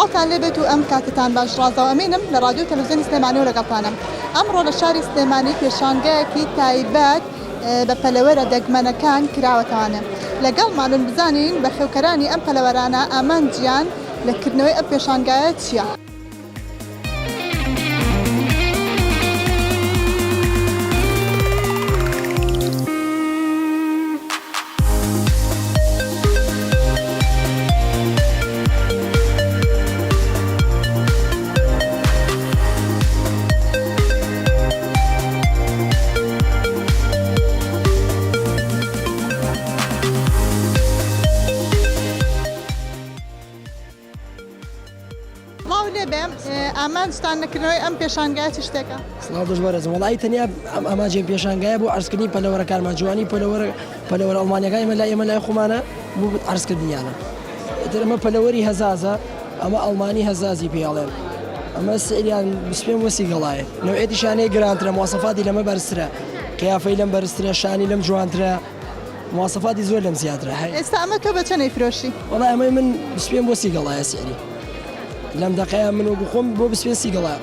ساڵتان لێبێت و ئەم کاتتان باش ڕازەوە ئەمینم لە رادیۆ تەلەڤیزیۆنی سلێمانی و لەگەڵتانم. ئەمڕۆ لە شاری سلێمانی پێشانگەیەکی تایبەت بە پەلەوەرە دەگمەنەکان کراوەتەوانە. لەگەڵمانن بزانین بە خێوکەرانی ئەم پەلەوەرانە ئامانجیان لەکردنەوەی ئەم پێشانگایە چییە؟ ئامانجتان لەکردنەوەی ئەم پێشانگایە چ شتێکە؟ سڵاو دەژبارەزم وڵی تەنیا ئاماجێ پێشانگایە بۆ عرضکردنی پەلەوەرەکانمان جوانی پەلەوەرە ئەڵمانیەکان ئێمە لای خۆمانە بۆ عرضکردنیانە. ئەمە پەلەوەری هەزازە، ئەمە ئەڵمانی هەزازی پێڵێن، ئەمە سعریان بسپێن وەسی گەڵایە نەوعێتیشانەیە گرانترە، مواصفاتی لەمە بەرزترە، قیافەی لەم بەرزترە، شانی لەم جوانترە، مواصفاتی زۆر لەم زیاترە. ئێستا ئەمە تۆ بە چەند ئەیفرۆشی؟ وڵای ئەمە من بسپێن وەسی گەڵایە سعری لەم دەقەیە من وەکو خۆم بۆ بسپێن سی گەڵایە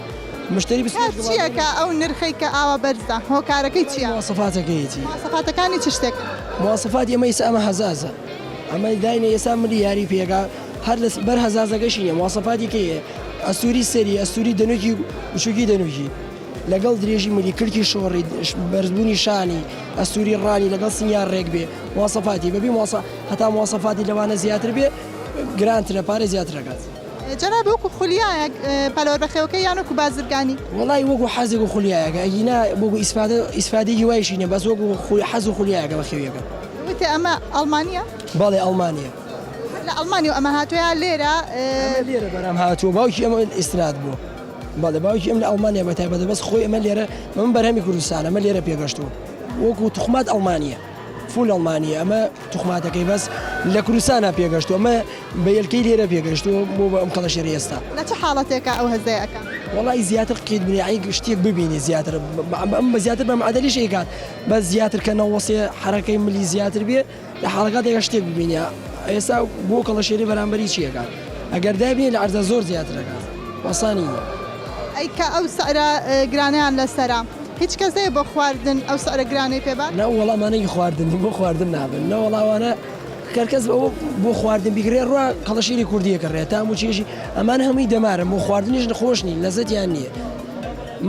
مشتری چیەکە ئەو نرخەی کە ئاوا بەرزە هۆکارەکەی چییە؟ مواصفاتەکەیەتی مواصفاتەکانی چ شتێک؟ مواصفاتی ئەمە ئێستا ئەمە هەزازە، ئەمە داینە ئێستا ملی یاری پێگا هەر لە بەر هەزازەکەشی نیە. مواصفاتی کەیە ئەستوری سەری، ئەستوری دەنوکی وشوکی دەنوکی لەگەڵ درێژی ملی کلکی شۆڕی بەرزبوونی شانی ئەستوری ڕانی لەگەڵ سنیار ڕێک بێ مواصفاتی بەبی هەتا مواصفاتی لەوانە زیاتر بێ گرانترە پارە زیاترەکات. جەناب وەکو خولیایەک پەلەوەر بەخێوەکەی یان وەکو بازرگانی؟ وڵی وەکو حەزێک و خولیایەکە ئەگینا وەکو ئیسفادەی وایشی نیە بەس وەکو حەز و خولیایەکە بەخێویەکە. وتێ ئەمە ئەڵمانیە؟ بەڵێ ئەڵمانیە. لە ئەڵمانی و ئەمە هاتووە لێرە لێرە بەرام هاتووە باوکی ئەمە ئیسناد بوو. بەڵێ باوکی ئەم لە ئەڵمانیا بەتایبەت بەس خۆی ئەمە لێرە من بەرهەمی کوردستان ئەمە لێرە پێگەشتووە وەکو توخمات ئەڵمانیە فول ئەڵمانیە ئەمە توخماتەکەی بەس لە کوردستانە پێگەشتووە ئەمە بە یەلکەی لێرە پێگەشتووە بۆ بە ئەم کەڵەشێری ئێستا. لە چه حاڵەتێکە ئەو هەزەیەکە؟ وڵی زیاتر قید بنیایی شتێک ببینی زیاتر ئەم بە زیاتر بەم عەدەلیش ئەیکات بەس زیاتر کە نەوەسێ حرەکەی ملی زیاتر بێ لە حاڵەکاتێکە شتێک ببینە ئێستا بۆ کەڵەشێری بەرامبەری چیەکات ئەگەر دابێ لە عەرزە زۆر زیاترەکات وەسانی نیە. ئەیکە ئەو سەرە گرانیان لەسەرا هیچ کەسەیە بۆ خواردن ئەو سەرە گرانەی پێبات؟ نە وەڵامانەی خواردن بۆ خواردن نابن نەوەڵاوانە کەرکەس بۆ خواردن بیگرێ ڕوا کەڵەشێری کوردیەکە ڕێ تا موچێژی ئەمان هەمووی دەمارن بۆ خواردنیش خۆشنی لەزەتیان نییە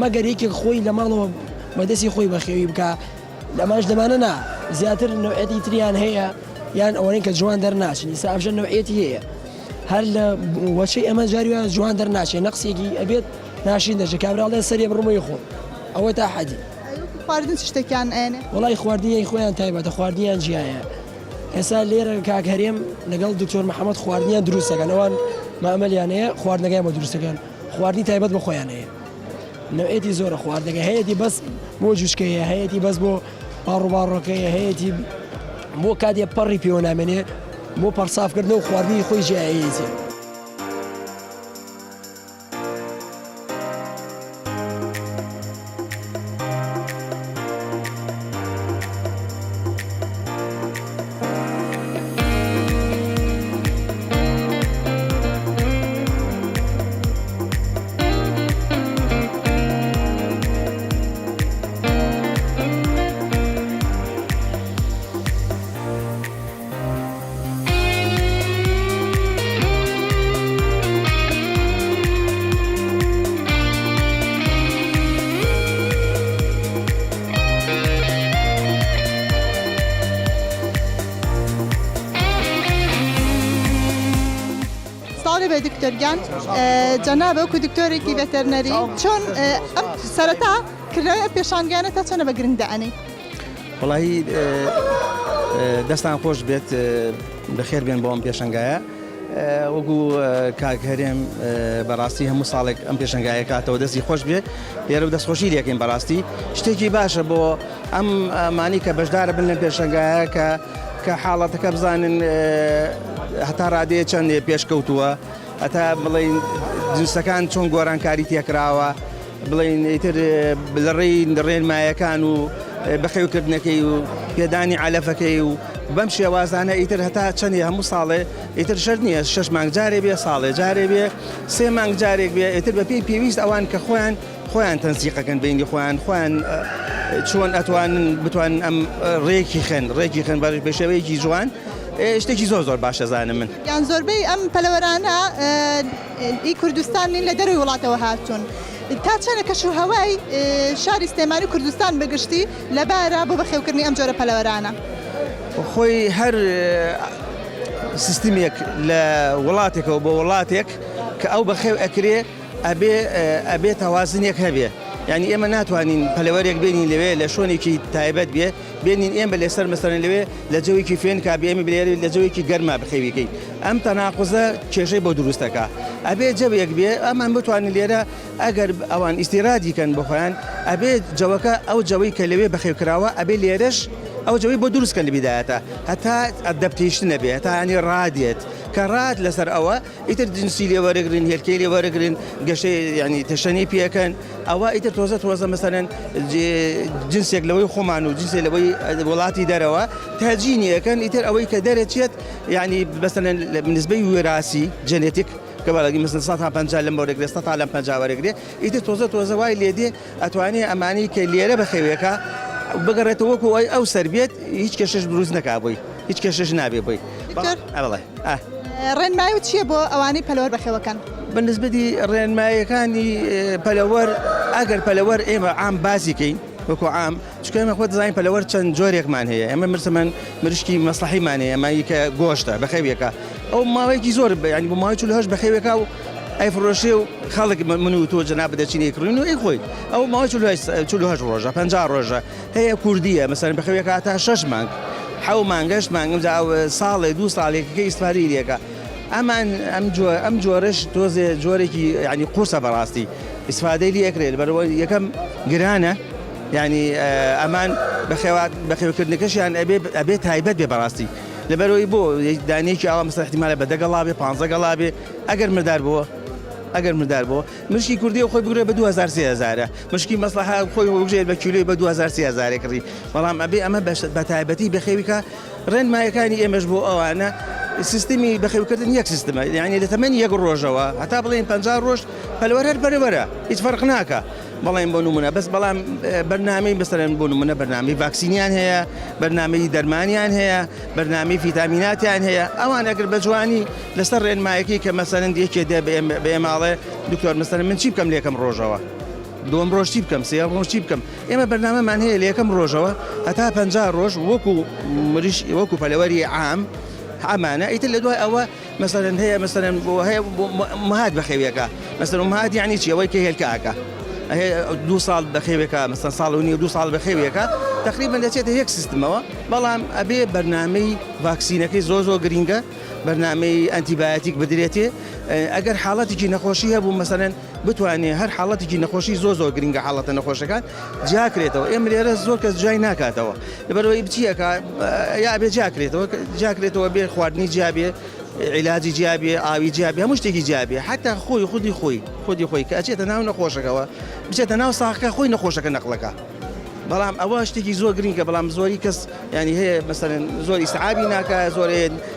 مەگەر یەکێک خۆی لە ماڵەوە بەدەستی خۆی بەخێوی بکە لەماش دەمانە نا زیاتر نەوعێتی تریان هەیە یان ئەوەی کە جوان دەرناچن ئیسا ئەمژە نەوعێتی هەیە هەر لە وەچەی ئەمە جاریوە جوان دەرناچێت نەقسێکی ئەبێت ناشین دەژە کابراڵێن سەری بڕمەی خۆ ئەوە تا حەدی. خواردن چ شتێکیان ئێنێ؟ وڵی خواردنیان خۆیان تایبەتە خواردنیان جیایە. ئێستا لێرە کاک هەرێم لەگەڵ دکتۆر محەممەد خواردنیان دروستەکەن ئەوان مەمەلیانەیە خواردنەکەیان بە دروستەکەن خواردنی تایبەت بە خۆیان هەیە نەوعێتی زۆرە خواردنەکە هەیەی بەس بۆ جوشکەیە هەیەی بەس بۆ باڕووباڕۆکەیە هەیەی بۆ کاتێ پەڕی پێوە نامێنێ بۆ پەرسافکردن و خواردنی خۆی جیایەتی. دکتۆرگیان جەنابە وەکو دکتۆرێکی ڤێتەرنەری چۆن ئەم سەرەتا کردنەوەی ئەم پێشانگیانە تا چۆنە بە گرنگ دەئەنێ؟ وڵی دەستان خۆش بێت بەخێر بێن بۆ ئەم پێشەنگایە وەکو کاک هەرێم بەڕاستی هەموو ساڵێک ئەم پێشەنگایە کاتەوە دەستی خۆش بێت لێرە و دەستخۆشی لەکەین بەڕاستی شتێکی باشە بۆ ئەم مانی کە بەشدارە بن لە پێشەنگایە کە حاڵەتەکە بزانن هەتا ڕادەیە چەند پێشکەوتووە هەتا بڵین جنسەکان چۆن گۆرانکاری تێکراوە بڵین ئیتر لە ڕێی ڕێنمایەکان و بەخێوکردنەکەی و پێدانی عەلەفەکەی و بەم شێوازانە ئیتر هەتا چەندی هەموو ساڵێ ئیتر شەر نییە 6 مانگ جارێ بێ ساڵێ جارێ بێ 3 مانگ جارێک بێ ئیتر بە پێی پێویست ئەوان کە خۆیان تەنسیقەکەن بینی خۆیان چۆن ئەتوانن بتوانن ئەم ڕێکی خێن بە شێوەیەکی جوان شتێکی زۆر باشە زانم من یان زۆربەی ئەم پەلەوەرانە ئی کوردستانی لە دەروی وڵاتەوە هاتوون تا چەنە کەشوهەوای شاری سلێمانی کوردستان بەگشتی لەبارە بۆ بەخێوکردنی ئەم جۆرە پەلەوەرانە خۆی هەر سیستمێک لە وڵاتێکەوە بۆ وڵاتێک کە ئەو بەخێو ئەکرێ ئەبێ تەوازنێک هەبێ یعنی ئێمە ناتوانین پەلەوەرێک بێنین لەوێ لە شوێنێکی تایبەت بێ بێنین ئێمە لەسەر مەسەرن لەوێ لە جەوێکی فێن کا بێمە بلێری لە جەوێکی گەرما بخەویکەی ئەم تەناقوزە کێشەی بۆ دروستەکە ئەبێ جەوێک بێ ئەمان بتوانین لێرە ئەگەر ئەوان ئیسیرادیکەن بخۆیان ئەبێ جەوەکە ئەو جەوەی کە لەوێ بەخێوکراوە ئەبێ لێرەش ئەو جەوەی بۆ دروستکەن لە بیدایەتە هەتا ئەدەپتیشتنە بێ هەتا ینی ڕادێت کە ڕاد لەسەر ئەوە ئیتر جنسی لێوەرەگرن هێلکەی لێوەرەگرن گەشەی ینی تەشەنی پێەکەن ئەوە ئیتر تۆزە مەسەرەن جنسێک لەوەی خۆمان و جنسێک لەوەی وڵاتی دەرەوە تاجینیەکەن ئیتر ئەوەی کە دەرەچێت ینی بەسەرەن نسبەی وێراسی جەنێتیک کە بەڵگی مەسن 150 لەم وەرەگرێ 100 تا لەم 50 وەرەگرێ ئیتر تۆزە وای لێدێ ئەتوانێ ئەمانی کە لێرە بەخێوێکە بگەڕێتەوە وەکو ئەو سەربێت هیچ کێشەش دروست نەکابووی هیچ کێشەش نابێ بۆی ڕێنمایی چییە بۆ ئەوانەی پەلەوەر بەخێوەکەن بەنسبەتی ڕێنمایەکانی پەلەوەر ئەگەر پەلەوەر ئێمە عام بازیکەین وەکو عام چکە ئێمە خۆ دەزانین پەلەوەر چەند جۆرێکمان هەیە ئەمە مرسەمەن مریشکی مەسلحیمان هەیە ئەمایی کە گۆشتە بەخێوێکە ئەو ماوەیەکی زۆر ینی بۆ ماوەی 48 بەخێوێکە و ئەیفرۆشێ و خەڵک من و تۆ جەناب دەچینی کڕین و ئەی خۆیت ئەو ماوەی 48 ڕۆژە 50 ڕۆژە هەیە کوردیە مەسەرەن بەخێوێکە تا 6 مانگ حەو مانگەشت مانگم ساڵێ 2 ساڵێکەکە ئیسفاری لێکە ئەم جۆرەش تۆزێ جۆرێکی ینی قورسە بەڕاستی ئیسفادەی لێ ئەکرێت بەرەوە یەکەم گرانە ینی ئەمان بەخێوکردنەکەشیان ئەبێ تایبەت بێ بەڕاستی لەبەرەوەی بۆ دانێکی ئەوە مەسەر احتیمالە بە 10 گەڵا بێ 15 گەڵا بێ ئەگەر مردار بووە مشکی کوردی خۆی بگرێ بە 2000 مشکی مەسلحە خۆی وەگژێت بە کیلوی بە 2000 کڕی بەڵام ئەبێ ئەمە بە تایبەتی بەخێویکە ڕێنمایەکانی ئێمەش بۆ ئەوانە سیستمی بەخێوکردن یەک سیستمە یعنی لە تەمەنی 1 ڕۆژەوە هەتا بڵێن 50 ڕۆژ پەلەوەر هەر بەرەبەرە هیچ فەرق ناکە بەڵێن بۆ نمونە بەس بەڵام بەرنامەی بەسەرەن بۆ نمونە بەرنامەی ڤاکسینیان هەیە بەرنامەی دەرمانیان هەیە بەرنامەی ڤیتامیناتیان هەیە ئەوان ئەگەر بە جوانی لەسەر ڕێنمایەکی کە مەسەرەن یەکێ دێ بە ئێماڵێ دکتۆر مەسەرەن من چی بکەم لە یەکەم ڕۆژەوە دووەم ڕۆژ چی بکەم سێم ڕۆژ چی بکەم ئێمە بەرنامەمان هەیە لە یەکەم ڕۆژەوە هەتا 50 ڕۆژ وەکو پەلەوەری عام ئەمانە ئیتر لە دوای ئەوە مەسەرەن هەیە مەسەرەن هەیە مەهات بەخێوێکە مەسەرەن مەهات یعنی چی ئەوەی کە هێلکەکە 2 ساڵ بەخێوێکە مەسەن ساڵ و نیە 2 ساڵ بەخێوێکە تقریبا دەچێتە یەک سیستمەوە بەڵام ئەبێ بەرنامەی ڤاکسینەکەی زۆر گرینگە بەرنامەی ئەنتیبایۆتیک بدرێتێ ئەگەر حاڵەتێکی نەخۆشی هەبوو مەسەرەن بتوانێت هەر حاڵەتێکی نەخۆشی زۆر گرینگە حاڵەتە نەخۆشەکان جاکرێتەوە ئێمە لێرە زۆر کەس جای ناکاتەوە لەبەرەوەی بچیەکە یا بێ جاکرێتەوە بێ خواردنی جیابێ عیلاجی جیابێ ئاوی جیابێ هەموو شتێکی جیابێ حتا خودی خۆی کە ئەچێتە ناو نەخۆشەکەەوە بچێتە ناو ساخەکە خۆی نەخۆشەکە نەقلەکە بەڵام ئەوە شتێکی زۆر گرینگە بەڵام زۆری کەس ینی هەیە مەسەرەن زۆر ئیسعابی ناکە زۆر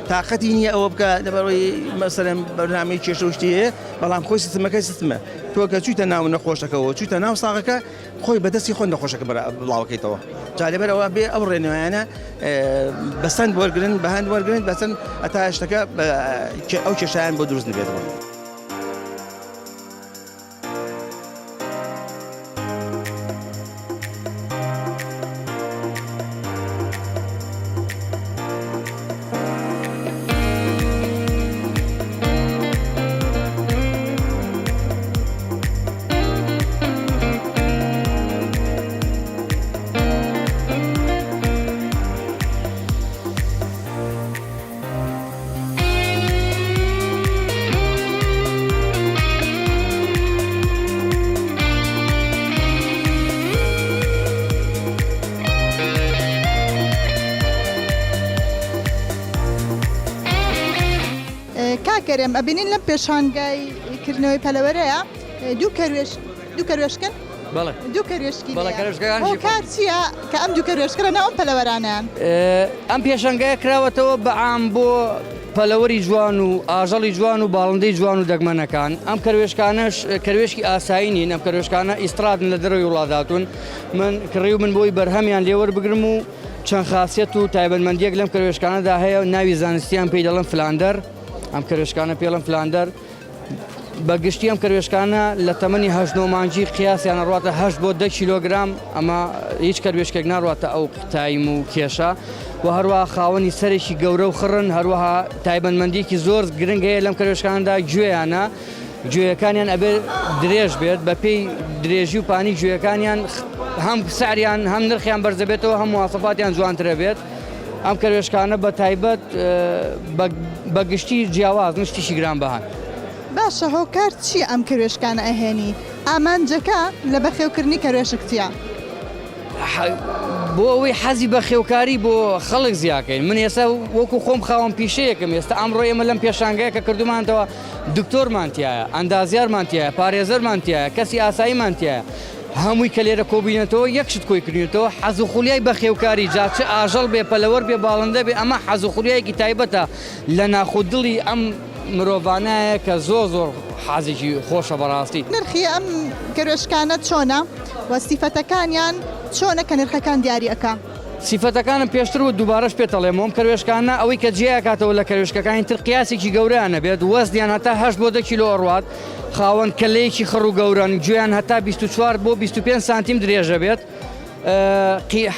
تااقەتی نییە ئەوە بکە لەبەرەوەی مەسەرەن بەرنامەی کێشە و شتی هەیە بەڵام خۆی سیستمەکەی سیستمە تۆ کە چوویتە ناو نەخۆشەکەەوە چوویتە ناو ساغەکە خۆی بەدەستی خۆی نەخۆشەکە بڵاوکەیتەوە جا لەبەرەوە بێ ئەو ڕێنمایانە بەسەند وەرگرن بەهەند وەرگرن بەسەند ئەتا شتەکە ئەو کێشایان بۆ دروست نبێتەوە. کاکەرێم ئەبینین لەم پێشانگای کردنەوەی پەلەوەرەیە دوو کەروێشکن بەڵێ دوو کەروێشکی بەڵێ کەروێشکەکان هۆکار چییە کە ئەم دوو کەروێشکرە ناوم پەلەوەرانیان ئەم پێشەنگەیە کراوەتەوە بەعام بۆ پەلەوەری جوان و ئاژەڵی جوان و باڵندەی جوان و دەگمەنەکان ئەم کەروێشکانش کەروێشکی ئاسایی نین ئەم کەروێشکانە ئیسترادن لە دەرەوەی وڵاتاتون من کڕی و من بۆی بەرهەمیان لێوەربگرم و چەند خاصیت و تایبەتمەندیەک لەم کەروێشکانەدا هەیە ناوی زانستیان پێی دەڵێن فلاندەر ئەم کەروێشکانە پێڵم فلاندەر بەگشتی ئەم کەروێشکانە لە تەمەنی 8 مانجی قیاسیان ڕاتە 8 بۆ 10 کیلۆگرام ئەمە هیچ کەروێشکێک ناڕاتە ئەو تایم و کێشە و هەروەها خاوەنی سەرێکی گەورە و خڕن هەروەها تایبەتمەندیەکی زۆر گرنگ هەیە لەم کەروێشکاندا گوێیانە گوێیەکانیان ئەبێ درێژ بێت بە پێی درێژی و پانی گوێیەکانیان هەم سعریان هەم نرخیان بەرزەبێتەوە هەم مواسەفاتیان جوانترە بێت ئەم کەروێشکانە بە تایبەت بەگشتی جیاواز نشتیشی گرانبەهان باشە هۆکار چییە ئەم کەروێشکانە ئەهێنی ئامانجەکە لە بەخێوکردنی کەروێشکتیە بۆ ئەوەی حەزی بە خێوکاری بۆ خەڵک زیاکەین من ئێستا وەکو خۆم خاوەن پیشەیەکم ئێستا ئەمڕۆ ئێمە لەم پێشانگەیە کە کردومانتەوە دکتۆرمانتیایە ئەندازیارمانتیایە پارێزەرمانتیایە کەسی ئاساییمانتیایە هەمووی کە لێرە کۆبینێتەوە یەکشت کۆی کردێتەوە حەز و خولیای بە خێوکاری جاچ ئاژەڵ بێ پەلەوەر بێ باڵندە بێ ئەمە حەز و خولیایەکی تایبەتە لە ناخودڵی ئەم مرۆڤانایە کە زۆر حەزێکی خۆشە بەڕاستی نرخی ئەم کەروێشکانە چۆنە و سیفەتەکانیان چۆنە کە نرخەکان دیاریەکە سیفەتەکانم پێشتر و دووبارەش پێتەڵێمەوە کەروێشکانە ئەوەی کە جێیاکاتەوە لە کەروێشکەکانی تر قیاسێکی گەورەیانە بێت وەزنیان هەتا 8 بۆ 10 کیلۆ ئەڕوات خاوەن کەلەیەکی خڕ و گەورن گوێیان هەتا 24 بۆ 25 سانتیم درێژە بێت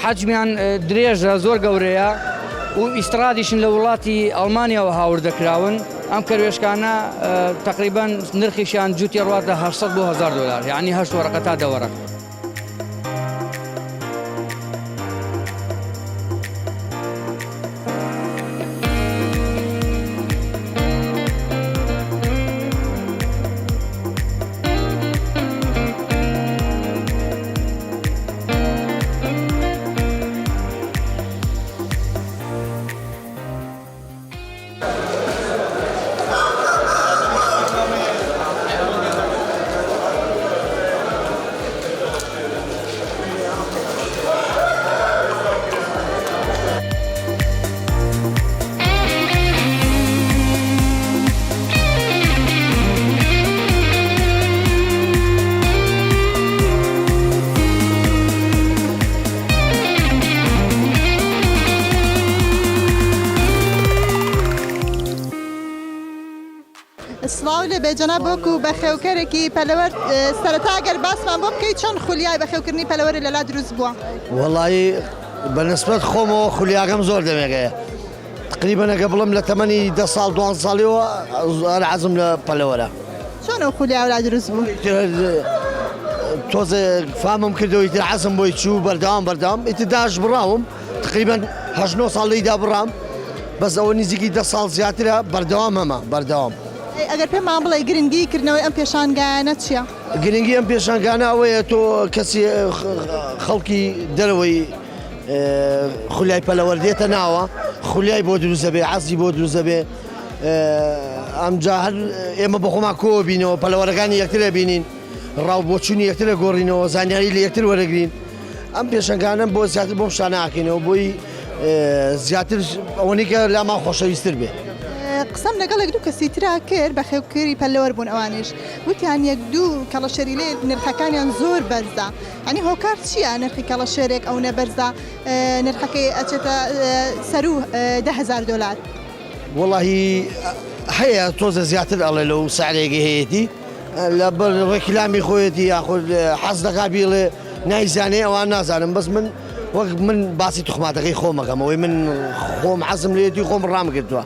حەجمیان درێژە زۆر گەورەیە و ئیسترادیشن لە وڵاتی ئەڵمانیاوە هاوردەکراون ئەم کەروێشکانە تقریبان نرخیشیان جوتی ڕاتە 800 بۆ 1000 دلار یعنی 8 وەرەقە تا 10 وەرەق سڵاو لێ بێجەنا بۆکو بە خێوکەرێکی پەلەوەر سەرەتا ئەگەر باسمان بۆ بکەیت چۆن خولیای بەخێوکردنی پەلەوەری لەلا دروست بووە وەڵی بەنسبەت خۆمەوە خولیاکەم زۆر دەمێگەیە تقریبا ئەگە بڵم لە تەمەنی 10 ساڵ 2 ساڵیەوە حەزم لە پەلەوەرە چۆن ئەو خولیاولا دروست بوو تۆزە فامم کردەوەی تر حەزم بۆی چوو بەردەوام ئیتر داش بڕاوم تقریبا 8 ساڵیدا بڕام بەس ئەوە نزیکی 10 ساڵ زیاترە بەردەوام هەمە بەردەوام ئەگەر پێمان بڵێ گرنگی کردنەوەی ئەم پێشانگایانە چییە؟ گرنگی ئەم پێشانگانە ئەوەیە تۆ کەسی خەڵکی دەرەوەی خولیای پەلەوەر دێتە ناوە خولیای بۆ دروستە بێ حەزی بۆ دروستە بێ ئەمجا هەر ئێمە بە خۆمان کۆ بینەوە پەلەوەرەکانی یەکترە بینین ڕاو بۆچوونی یەکترە گۆڕینەوە زانیاری لە یەکتر وەرەگرین ئەم پێشانگانە بۆ زیاتر بۆ شاناکەینەوە بۆی زیاتر ئەوەی کە لامان خۆشەویستتر بێ قسەم لەگەڵێک دوو کەسی ترا کرد بە خێوکاری پەلەوەر بوون ئەوانش وتیان یەک دوو کەڵەشێری لێ نرخەکانیان زۆر بەرزە ئەنی هۆکار چییە نرخی کەڵەشێرێک ئەو نەبەرزە نرخەکەی ئەچێتە سەر و 10,000 دلار وەڵی هەیە تۆزە زیاتر ئەڵێ لەو سعرێکی هەیەی لە بەر ڕێکلامی خۆیەتی یاخود حەز دەکا بیڵێ نایزانێ ئەوان نازانم بەس وەک من باسی توخماتەکەی خۆمەکەم ئەوەی من خۆم حەزم لێتی خۆم ڕام کردووە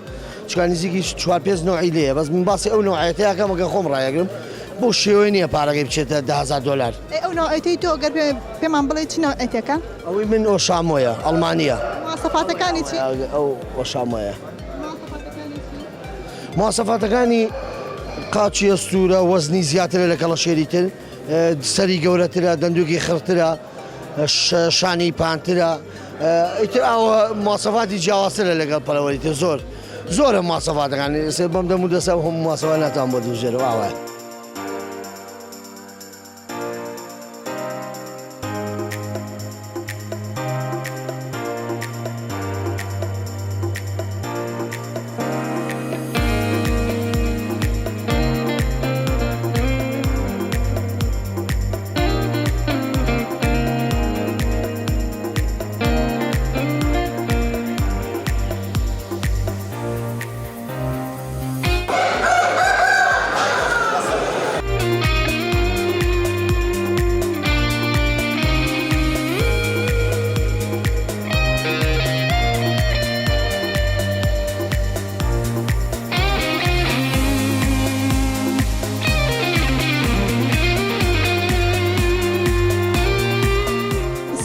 چکان نزیکی 4-5 نوعی لێیە بەس من باسی ئەو نوعەتەیەکەمەکە خۆم ڕایەگرم بۆ شێوەی نییە پارەکەی بچێتە 10,000 دلار ئەو نوعەتی تۆ گەر پێمان بڵێ چ نوعەتەکە؟ ئەوەی من ئۆشامۆیە ئەڵمانیە مواصفاتەکانی چی؟ ئەو ئۆشامۆیە مواصفاتەکانی قاچی ئەستورە وەزنی زیاترە لە کەڵەشێری تر سەری گەورەترە دەندووکی خڕترە شانی پانترە ئیتر ئەوە مواصفاتی جیاوازترە لەگەڵ پەلەوەری تر زۆرە مواصفاتەکانی سێ بەم دەم و دەسە هەموو مواصفات ناتوان بۆ دوژێرەوە ئاوە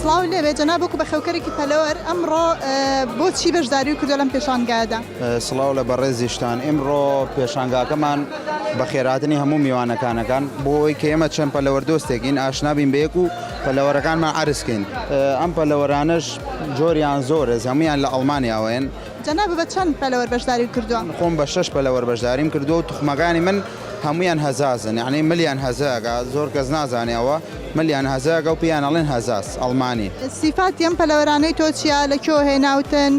سڵاو لێبێ جەنابووکو بە خێوکەرێکی پەلەوەر ئەمڕۆ بۆچی بەشداری و کردو لەم پێشانگایدا سڵاو لە بەڕێزیشتان ئێمڕۆ پێشانگاکەمان بە خێراتنی هەموو میوانەکانەکان بۆی کە ئێمە چەند پەلەوەردۆستێکین ئاشنابین بەیەک و پەلەوەرەکانمان عرسکەین ئەم پەلەوەرانش جۆریان زۆرە هەمویان لە ئەڵمانیاوەن جەناب بە چەند پەلەوەر بەشداری کردووە خۆم بە 6 پەلەوەر بەشداریم کردو و توخمەکانی من هەمویان هەزازن یعنی ملیان هەزاگە زۆر کەس نازانێەوە ملیان هەزاگە و پیان ئەڵێن هەزاز ئەڵمانی سیفاتی ئەم پەلەوەرانەی تۆ چیە لەکوێ هێناوتن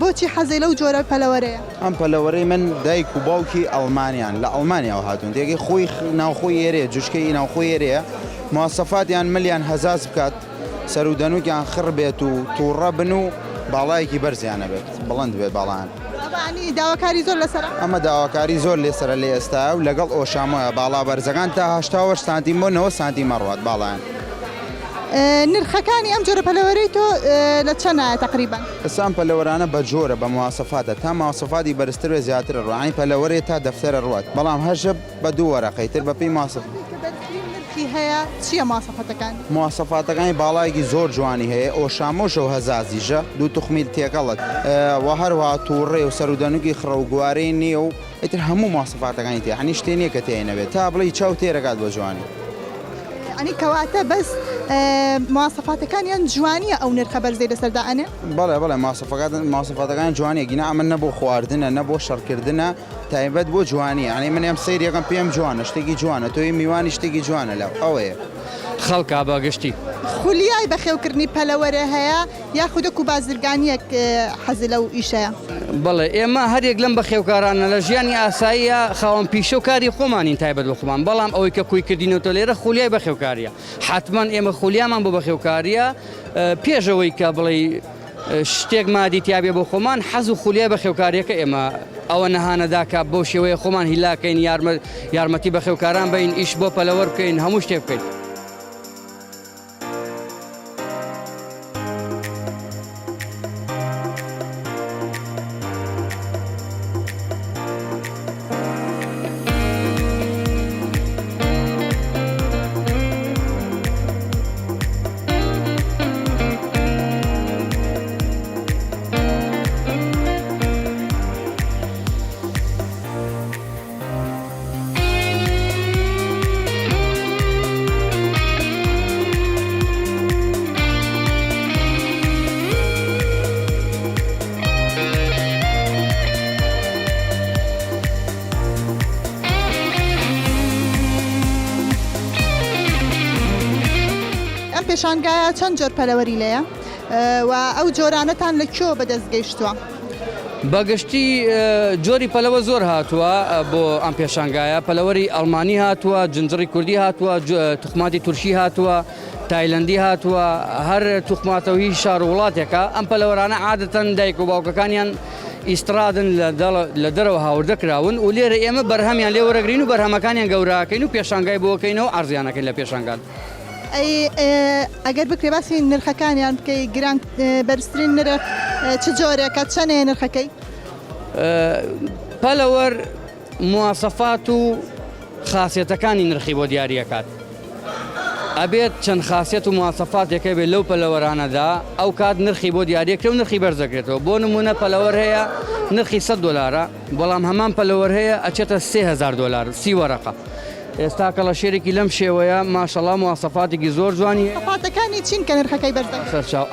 بۆچی حەزی لەو جۆرە پەلەوەرەیە ئەم پەلەوەرەی من دایک و باوکی ئەڵمانیان لە ئەڵمانیاوە هاتوون تێگەی خۆی ناوخۆی ئێرەیە جوشکەی ناوخۆی ئێرەیە مواسەفاتیان ملیان هەزاز بکات سەر و دەنووکیان خڕ بێت و تووڕە بن و باڵایەکی بەرزیانە بێت بڵند بێت باڵان داواکاری زۆر لەسەر ئەمە داواکاری زۆر لێسرە لێ ئێستا و لەگەڵ ئۆشامۆیە باڵا بەرزەکان تا 8 سانتیم بۆ 9 سانتیمە ڕوات باڵیان نرخەکانی ئەم جۆرە پەلەوەرەی تۆ لە چەندە تقریبا ئەسان پەلەوەرانە بە جۆرە بە مواسەفاتە تا مواسەفاتی بەرزتر زیاتر ڕوانی پەلەوەرێ تا دەفتەرە ڕوات بەڵام هەژە بە دوو وەرەقەیتر بە پێی ماسەف هەیە چییە ماسەفەتەکان مواسەفاتەکانی باڵایەکی زۆر جوانی هەیە ئۆشامۆش و هەزازیژە دوو توخمیل تێکەڵت و هەروها تووڕێ و سەرودەنووکی خڕە و گوارەی نییە و ئیتر هەموو مواسەفاتەکانی تێ هەنی شتێنیە کە تێنەبێت تا بڵی چاو تێرەکات بە جوانی ئەنی کەواتە بەس مواسەفاتەکانیان جوانیە ئەو نرخە بەرزەی لەسەرداانێ بەڵێ ماسەفاتەکان جوانیە گینا ئەمە نەبوو خواردنە نەبوو شەڕکردنە تایبەت بۆ جوانی ئەنی من ئەم سەیرەکەم پێم جوانە شتێکی جوانە تۆی میوانی شتێکی جوانە لەو ئەوەیە خەڵکا باگشتی خولیای بەخێوکردنی پەلەوەرە هەیە یاخودە و بازرگانیەک حەزی لەو ئیشەیە بەڵێ ئێمە هەرێک لەم بە خێوکارانە لە ژیانی ئاساییە خاوەن پیشە و کاری خۆمانین تایبەت بە خۆمان بەڵام ئەوەی کە کوی کردینەوە لێرە خولیای بەخێوکاریە حتمما ئێمە خولیامان بۆ بەخێوکاریە پێشەوەی کە بڵێ شتێک مادیتیابێ بۆ خۆمان حەز و خولیای بەخێوکاریەکە ئێمە ئەوە نەهانەداکە بۆ شێوەیە خۆمان هیلاکەین یارمەتی بەخێوکاران بین ئیش بۆ پەلەوەر بکەین هەموو شتێک بکەین پێشانگایە چەند جۆر پەلەوەری لەیە و ئەو جۆرانەتان لەکوێ بەدەستگەیشتووە بەگشتی جۆری پەلەوە زۆر هاتووە بۆ ئەم پێشانگایە پەلەوەری ئەڵمانی هاتووە جنجڕی کوردی هاتووە توخماتی تورکی هاتووە تایلەندی هاتووە هەر توخماتەوەی شار و وڵاتێکە ئەم پەلەوەرانە عادەتەن دایک و باوکەکانیان ئیسترادن لە دەرەوە هاوردەکراون و لێرە ئێمە بەرهەمیان لێوەرەگرین و بەرهەمەکانیان گەوراکەین و پێشانگای بۆکەینەوە ئارزیانەکەین لە پێشانگات ئەگەر بکرێ باسی نرخەکانیان بکەی گران بەرزترین نرخ چ جۆرێکە چەندەیە نرخەکەی پەلەوەر مواسەفات و خاسیەتەکانی نرخی بۆ دیاریەکات ئەبێت چەند خاسیەت و مواسەفاتێکە بێت لەو پەلەوەرانەدا ئەو کات نرخی بۆ دیاریەکرێ و نرخی بەرزەکرێتەوە بۆ نمونە پەلەوەر هەیە نرخی $100 بەڵام هەمان پەلەوەر هەیە ئەچێتە $3000 سی وەرەقە ئێستا کەڵە شێرێکی لەم شێوەیە ماشەڵڵا مواسەفاتێکی زۆر جوانی فاتەکانی چین کە نرخەکەی بەرزە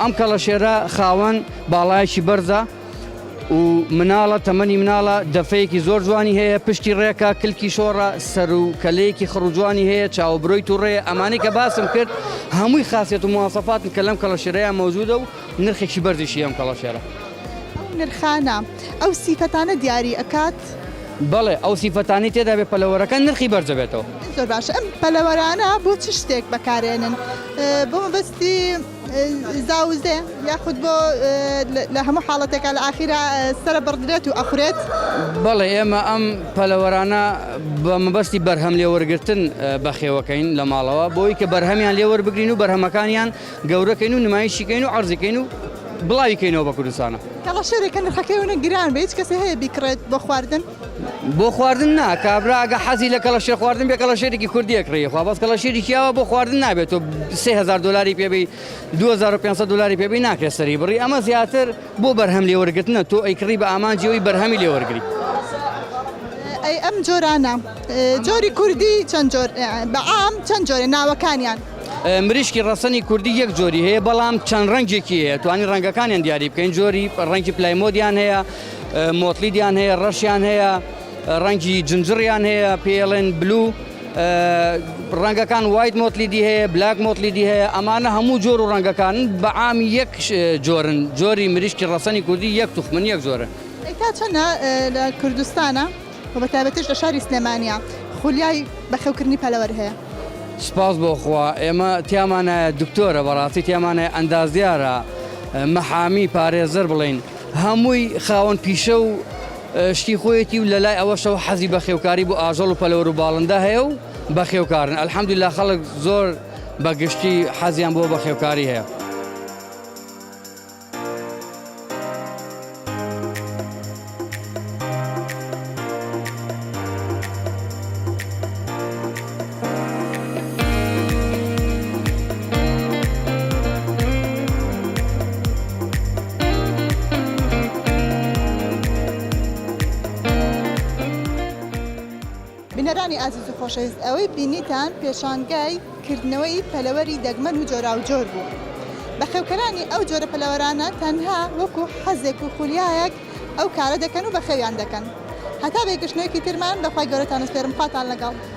ئەم کەڵە شێرە خاوەن باڵایەکی بەرزە و مناڵە تەمەنی مناڵە دەفەیەکی زۆر جوانی هەیە پشتی ڕێکە کلکی شۆڕە سەر و کەلەیەکی خڕوجوانی هەیە چاوبرۆی تووڕێ ئەمانەی کە باسم کرد هەمووی خاسیەت و مواسەفاتن کە لەم کەڵە شێرەیە مەوجودە و نرخێکی بەرزیشی ئەم کەڵە شێرە نرخانە ئەو سیفەتانە دیاری ئەکات بەڵێ ئەو سیفەتانی تێدا بێ پەلەوەرەکە نرخی بەرزە بێتەوە زۆر باشە ئەم پەلەوەرانە بۆ چ شتێک بەکارێنن بۆ مەبەستی زاوزێ یاخود بۆ لە هەموو حاڵەتێکە لە ئاخیرا سرە بڕدرێت و ئەخورێت بەڵێ ئێمە ئەم پەلەوەرانە بە مەبەستی بەرهەم لێوەرگرتن بەخێوەکەین لە ماڵەوە بۆی کە بەرهەمیان لێوەربگرین و بەرهەمەکانیان گەورەکەین و نمایشیکەین و عەرزیکەین و بڵاویکەینەوە بە کوردستانە کەڵە شێرێکە نرخەکەی ونە گران بە هیچ کەسێ هەیە بیکڕێت بۆ خواردن بۆ خواردن نا کابراگە حەزی لە کەڵەشێر خواردن بێ کەڵەشێرێکی کوردیەکڕی خوا بەس کەڵەشێری کیاوە بۆ خواردن نابێت تۆ 3000 دلاری پێبی 2500 دلاری پێبی ناکرێت سەری بڕی ئەمە زیاتر بۆ بەرهەم لێوەرگرتنە تۆ ئەیکڕی بە ئامانجیەوەی بەرهەمی لێوەرگری ئەی ئەم جۆرانە جۆری کوردی چەند جۆر بەعام چەند جۆرە ناوەکانیان مریشکی ڕەسەنی کوردی یەک جۆری هەیە بەڵام چەند ڕەنگێکی هەیە توانی ڕەنگەکانیان دیاری بکەین جۆری ڕەنگی پلایمۆدیان هەیە مۆتلیدیان هەیە ڕەشیان هەیە ڕەنگی جنجڕیان هەیە پێڵێن بلو ڕەنگەکان وایت مۆتلیدی هەیە بلاک مۆتلیدی هەیە ئەمانە هەموو جۆر و ڕەنگەکان بەعامی یەک جۆرن جۆری مریشکی ڕەسەنی کوردی یەک توخمن یەک جۆرە تا چەندە لە کوردستانە و بەتابەتیش لە شاری سلێمانیە خولیای بەخێوکردنی پەلەوەر هەیە سپاس بۆخوا ئێمە تیامانە دکتۆرە بەڕاستی تیامانە ئەندازیارە مەحامی پارێزەر بڵین هەمووی خاوەن پیشە و شتی خۆیەتی و لە لای ئەوەشەوە حەزی بە خێوکاری بۆ ئاژەڵ و پەلەوەر و باڵندا هەیە و بە خێوکارن ئەلحەمدولیلا خەڵک زۆر بەگشتی حەزیان بۆ بە خێوکاری هەیە بینەرانی ئازیز و خۆشەویست ئەوەی بینیتان پێشانگای کردنەوەی پەلەوەری دەگمەن و جۆرا و جۆر بوو بە خێوکەرانی ئەو جۆرە پەلەوەرانە تەنها وەکو حەزێک و خولیایەک ئەو کارە دەکەن و بە خێویان دەکەن هەتا بێگەشتنەوەیکی ترمان بەخوای گەورەتان سپێرم خواتان لەگەڵ